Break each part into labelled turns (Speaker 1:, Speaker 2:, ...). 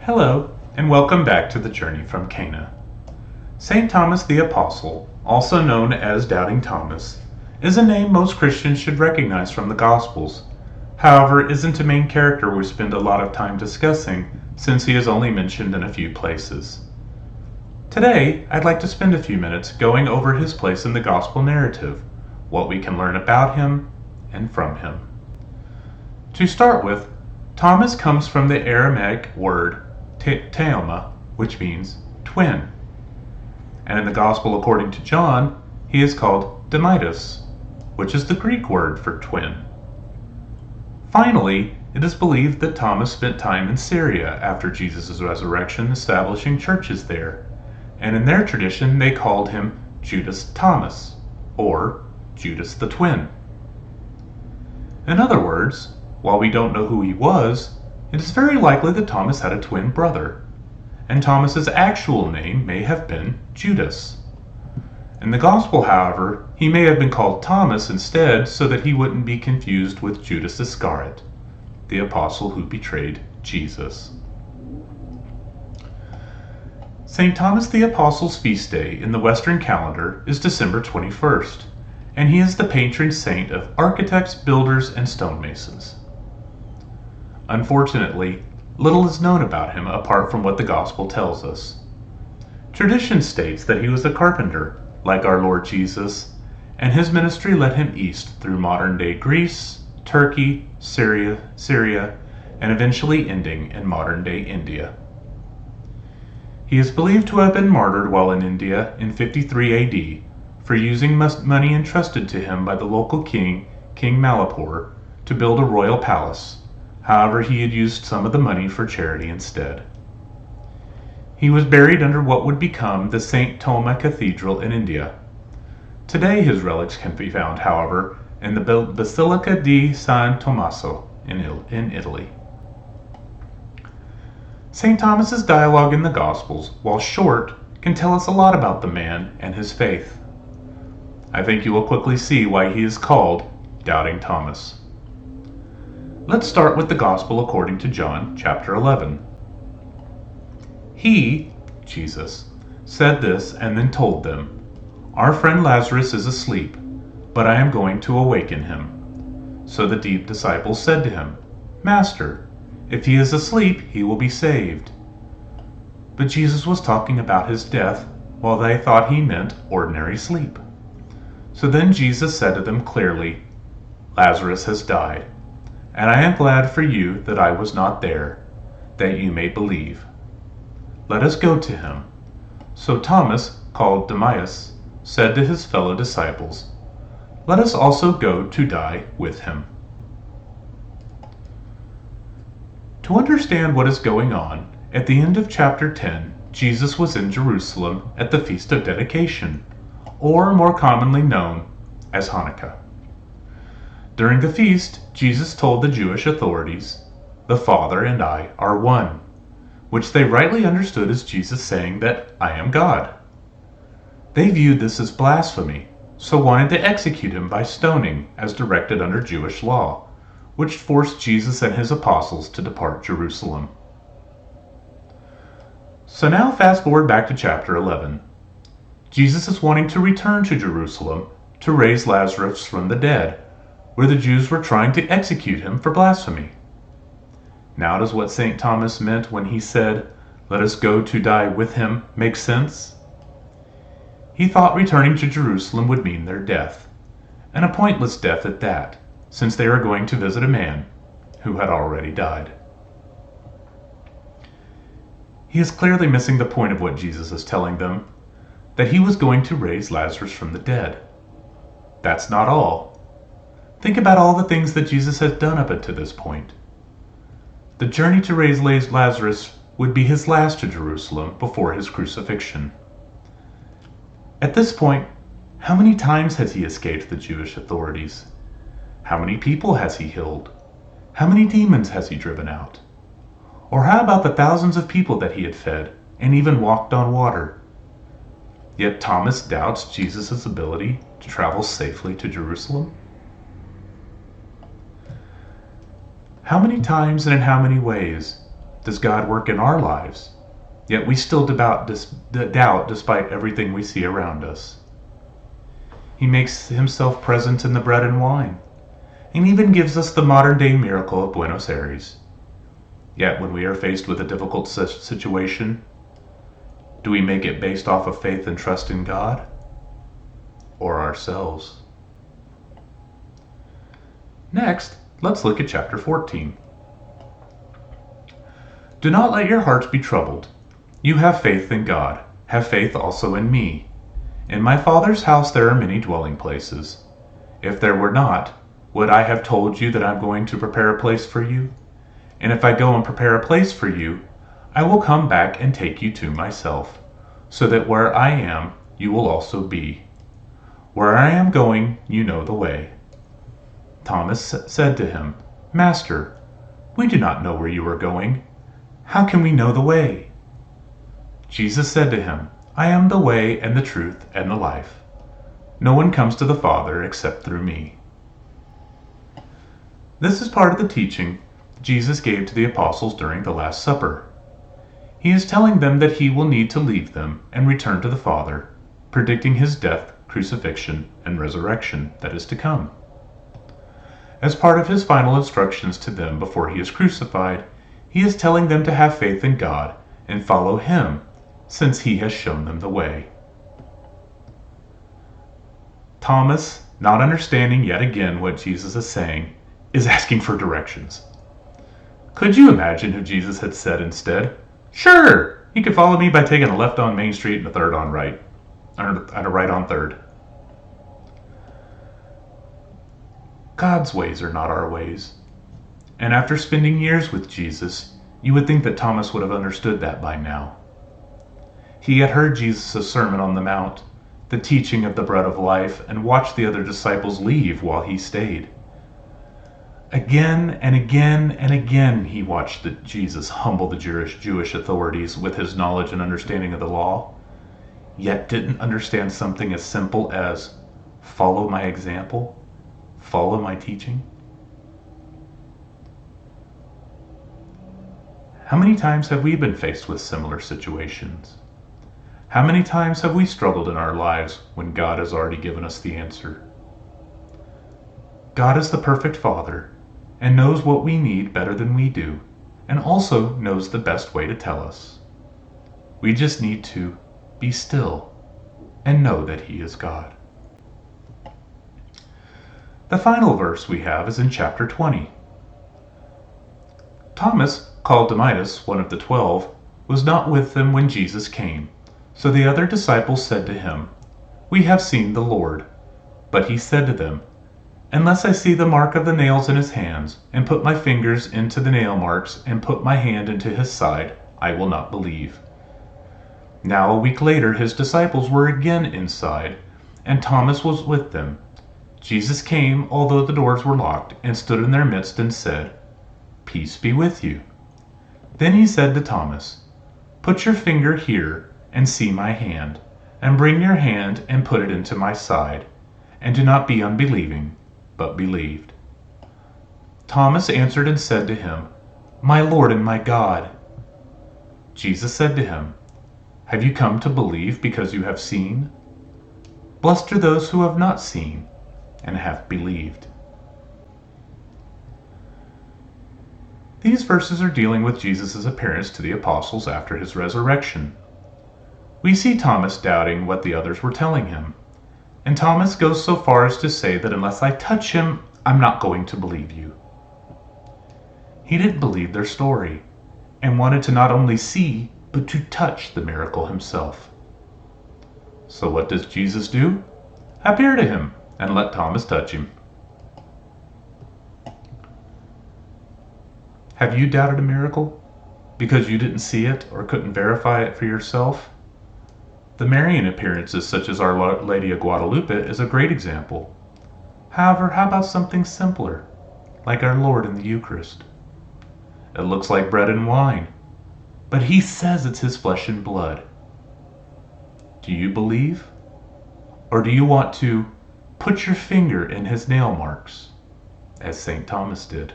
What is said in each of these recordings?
Speaker 1: Hello, and welcome back to the Journey from Cana. St. Thomas the Apostle, also known as Doubting Thomas, is a name most Christians should recognize from the Gospels. However, isn't a main character we spend a lot of time discussing, since he is only mentioned in a few places. Today, I'd like to spend a few minutes going over his place in the Gospel narrative, what we can learn about him and from him. To start with, Thomas comes from the Aramaic word Theoma, which means twin. And in the Gospel according to John, he is called Didymus, which is the Greek word for twin. Finally, it is believed that Thomas spent time in Syria after Jesus' resurrection, establishing churches there, and in their tradition they called him Judas Thomas, or Judas the Twin. In other words, while we don't know who he was, it is very likely that Thomas had a twin brother, and Thomas's actual name may have been Judas. In the Gospel, however, he may have been called Thomas instead so that he wouldn't be confused with Judas Iscariot, the apostle who betrayed Jesus. St. Thomas the Apostle's feast day in the Western calendar is December 21st, and he is the patron saint of architects, builders, and stonemasons. Unfortunately, little is known about him apart from what the Gospel tells us. Tradition states that he was a carpenter, like our Lord Jesus, and his ministry led him east through modern-day Greece, Turkey, Syria, and eventually ending in modern-day India. He is believed to have been martyred while in India in 53 AD for using money entrusted to him by the local king, King Malapur, to build a royal palace. However, he had used some of the money for charity instead. He was buried under what would become the St. Thoma Cathedral in India. Today his relics can be found, however, in the Basilica di San Tommaso in Italy. St. Thomas's dialogue in the Gospels, while short, can tell us a lot about the man and his faith. I think you will quickly see why he is called Doubting Thomas. Let's start with the Gospel according to John, chapter 11. He, Jesus, said this and then told them, "Our friend Lazarus is asleep, but I am going to awaken him." So the disciples said to him, "Master, if he is asleep, he will be saved." But Jesus was talking about his death, while they thought he meant ordinary sleep. So then Jesus said to them clearly, "Lazarus has died. And I am glad for you that I was not there, that you may believe. Let us go to him." So Thomas, called Didymus, said to his fellow disciples, "Let us also go to die with him." To understand what is going on, at the end of chapter 10, Jesus was in Jerusalem at the Feast of Dedication, or more commonly known as Hanukkah. During the feast, Jesus told the Jewish authorities, "The Father and I are one," which they rightly understood as Jesus saying that I am God. They viewed this as blasphemy, so wanted to execute him by stoning as directed under Jewish law, which forced Jesus and his apostles to depart Jerusalem. So now fast forward back to chapter 11. Jesus is wanting to return to Jerusalem to raise Lazarus from the dead, where the Jews were trying to execute him for blasphemy. Now does what St. Thomas meant when he said, "Let us go to die with him," make sense? He thought returning to Jerusalem would mean their death, and a pointless death at that, since they were going to visit a man who had already died. He is clearly missing the point of what Jesus is telling them, that he was going to raise Lazarus from the dead. That's not all. Think about all the things that Jesus has done up to this point. The journey to raise Lazarus would be his last to Jerusalem before his crucifixion. At this point, how many times has he escaped the Jewish authorities? How many people has he healed? How many demons has he driven out? Or how about the thousands of people that he had fed and even walked on water? Yet Thomas doubts Jesus' ability to travel safely to Jerusalem? How many times and in how many ways does God work in our lives, yet we still doubt despite everything we see around us. He makes himself present in the bread and wine, and even gives us the modern-day miracle of Buenos Aires. Yet when we are faced with a difficult situation, do we make it based off of faith and trust in God or ourselves? Next, let's look at chapter 14. Do not let your hearts be troubled. You have faith in God. Have faith also in me. In my Father's house there are many dwelling places. If there were not, would I have told you that I'm going to prepare a place for you? And if I go and prepare a place for you, I will come back and take you to myself, so that where I am, you will also be. Where I am going, you know the way. Thomas said to him, Master, we do not know where you are going. How can we know the way? Jesus said to him, I am the way and the truth and the life. No one comes to the Father except through me. This is part of the teaching Jesus gave to the apostles during the Last Supper. He is telling them that he will need to leave them and return to the Father, predicting his death, crucifixion, and resurrection that is to come. As part of his final instructions to them before he is crucified, he is telling them to have faith in God and follow him, since he has shown them the way. Thomas, not understanding yet again what Jesus is saying, is asking for directions. Could you imagine if Jesus had said instead, Sure, you can follow me by taking a left on Main Street and a right on 3rd. God's ways are not our ways. And after spending years with Jesus, you would think that Thomas would have understood that by now. He had heard Jesus' Sermon on the Mount, the teaching of the bread of life, and watched the other disciples leave while he stayed. Again and again and again he watched Jesus humble the Jewish authorities with his knowledge and understanding of the law, yet didn't understand something as simple as follow my example, follow my teaching. How many times have we been faced with similar situations? How many times have we struggled in our lives when God has already given us the answer? God is the perfect Father and knows what we need better than we do, and also knows the best way to tell us. We just need to be still and know that He is God. The final verse we have is in chapter 20. Thomas, called Didymus, one of the 12, was not with them when Jesus came. So the other disciples said to him, We have seen the Lord. But he said to them, Unless I see the mark of the nails in his hands, and put my fingers into the nail marks, and put my hand into his side, I will not believe. Now a week later his disciples were again inside, and Thomas was with them. Jesus came, although the doors were locked, and stood in their midst and said, Peace be with you. Then he said to Thomas, Put your finger here and see my hand, and bring your hand and put it into my side, and do not be unbelieving, but believed. Thomas answered and said to him, My Lord and my God. Jesus said to him, Have you come to believe because you have seen? Blessed are those who have not seen and have believed. These verses are dealing with Jesus' appearance to the apostles after his resurrection. We see Thomas doubting what the others were telling him, and Thomas goes so far as to say that unless I touch him, I'm not going to believe you. He didn't believe their story, and wanted to not only see, but to touch the miracle himself. So what does Jesus do? Appear to him, and let Thomas touch him. Have you doubted a miracle because you didn't see it or couldn't verify it for yourself? The Marian appearances such as Our Lady of Guadalupe is a great example. However, how about something simpler, like our Lord in the Eucharist? It looks like bread and wine, but He says it's His flesh and blood. Do you believe? Or do you want to put your finger in His nail marks, as St. Thomas did?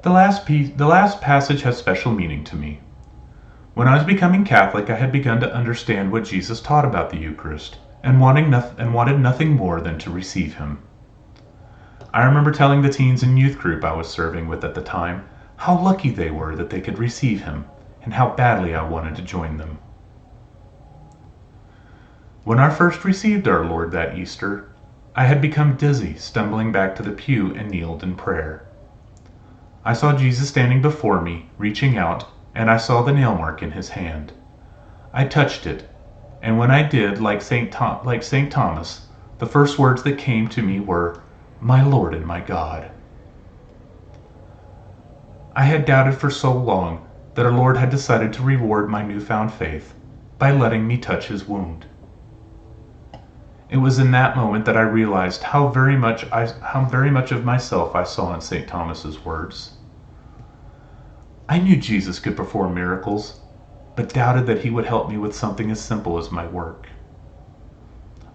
Speaker 1: The last passage has special meaning to me. When I was becoming Catholic, I had begun to understand what Jesus taught about the Eucharist, and wanted nothing more than to receive him. I remember telling the teens and youth group I was serving with at the time how lucky they were that they could receive him, and how badly I wanted to join them. When I first received our Lord that Easter, I had become dizzy, stumbling back to the pew and kneeled in prayer. I saw Jesus standing before me, reaching out, and I saw the nail mark in his hand. I touched it, and when I did, like St. Thomas, the first words that came to me were, "My Lord and my God." I had doubted for so long that our Lord had decided to reward my newfound faith by letting me touch his wound. It was in that moment that I realized how very much of myself I saw in St. Thomas's words. I knew Jesus could perform miracles, but doubted that he would help me with something as simple as my work.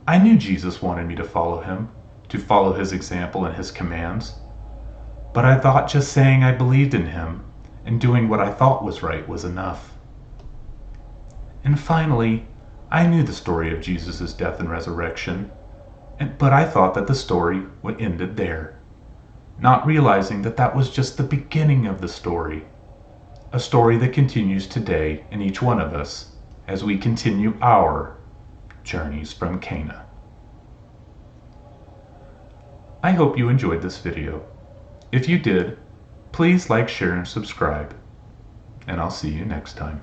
Speaker 1: I knew Jesus wanted me to follow him, to follow his example and his commands, but I thought just saying I believed in him and doing what I thought was right was enough. And finally, I knew the story of Jesus' death and resurrection, but I thought that the story would ended there, not realizing that that was just the beginning of the story, a story that continues today in each one of us as we continue our journeys from Cana. I hope you enjoyed this video. If you did, please like, share, and subscribe, and I'll see you next time.